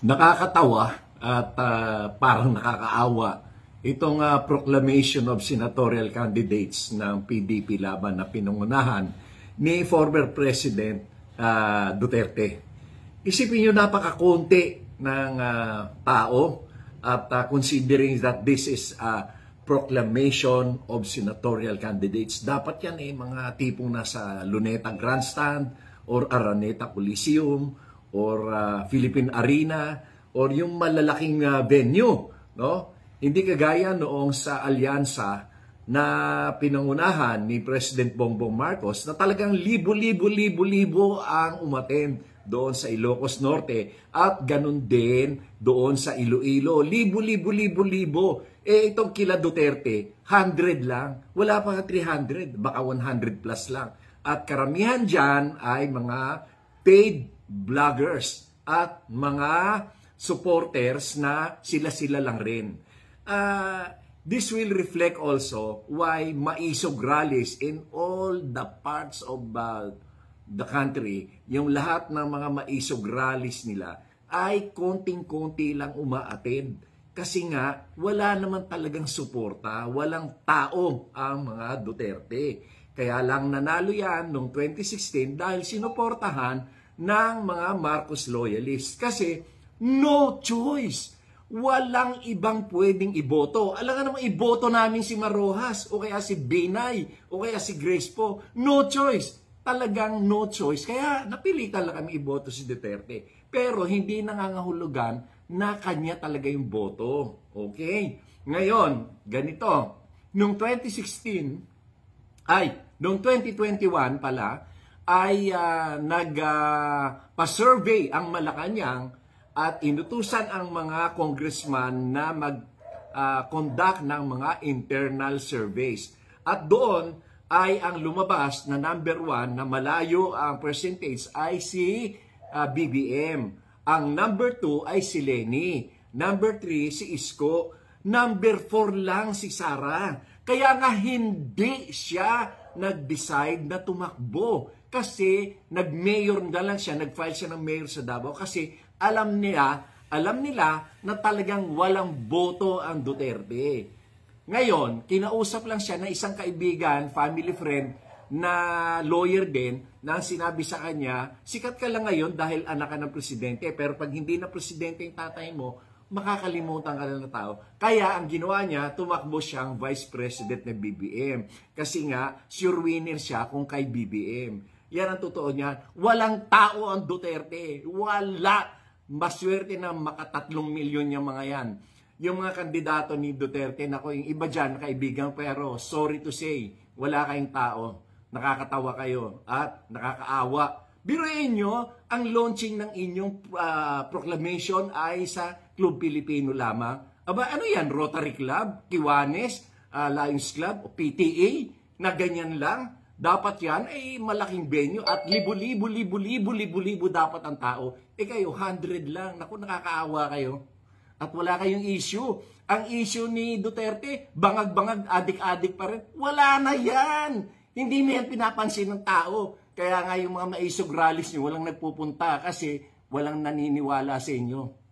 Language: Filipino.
Nakakatawa at parang nakakaawa itong proclamation of senatorial candidates ng PDP laban na pinungunahan ni former President Duterte. Isipin nyo, napakakunti ng tao at considering that this is a proclamation of senatorial candidates, dapat yan mga tipong nasa Luneta Grandstand or Araneta Coliseum or Philippine Arena or yung malalaking venue, no? Hindi kagaya noong sa alyansa na pinangunahan ni President Bongbong Marcos na talagang libo ang umattend doon sa Ilocos Norte at ganun din doon sa Iloilo. Libo. Itong kila Duterte, 100 lang. Wala pa nga 300, baka 100 plus lang. At karamihan dyan ay mga paid vloggers at mga supporters na sila-sila lang rin. This will reflect also why maisog rallies in all the parts of the country, yung lahat ng mga maisog rallies nila ay konting-konti lang umaattend. Kasi nga, wala naman talagang suporta, walang tao ang mga Duterte. Kaya lang nanalo yan noong 2016 dahil sinuportahan ng mga Marcos loyalists. Kasi no choice. Walang ibang pwedeng iboto. Alam nga naman, iboto namin si Marojas o kaya si Binay o kaya si Grace po. No choice. Talagang no choice. Kaya napilitan lang kami iboto si Duterte. Pero hindi nangangahulugan na kanya talaga yung boto. Okay? Ngayon, ganito. Noong 2016, noong 2021 pala, ay nagpa-survey ang Malacanang at inutusan ang mga congressman na mag-conduct ng mga internal surveys. At doon ay ang lumabas na number 1 na malayo ang percentage ay si BBM. Ang number 2 ay si Leni. Number 3 si Isko. Number 4 lang si Sara. Kaya nga hindi siya nag-decide na tumakbo. Kasi nag-mayor na lang siya, nag-file siya ng mayor sa Davao kasi alam nila na talagang walang boto ang Duterte. Ngayon, kinausap lang siya na isang kaibigan, family friend, na lawyer din, na sinabi sa kanya, sikat ka lang ngayon dahil anak ka ng presidente, pero pag hindi na presidente yung tatay mo, makakalimutan ka na ng tao. Kaya ang ginawa niya, tumakbo siyang vice president ng BBM. Kasi nga, sure winner siya kung kay BBM. Yan ang totoo niya. Walang tao ang Duterte. Wala. Maswerte na maka 3 milyon yung mga yan. Yung mga kandidato ni Duterte, nako, yung iba dyan, kaibigan, pero sorry to say, wala kayong tao. Nakakatawa kayo at nakakaawa. Biruin nyo, ang launching ng inyong proclamation ay sa Club Pilipino lamang. Aba, ano yan? Rotary Club, Kiwanis, Lions Club, o PTA, na ganyan lang. Dapat yan ay malaking venue at libo dapat ang tao. Kayo, 100 lang. Naku, nakakaawa kayo. At wala kayong issue. Ang issue ni Duterte, bangag-bangag, adik-adik pa rin. Wala na yan. Hindi na yan pinapansin ng tao. Kaya nga yung mga maisog rallies nyo, walang nagpupunta kasi walang naniniwala sa inyo.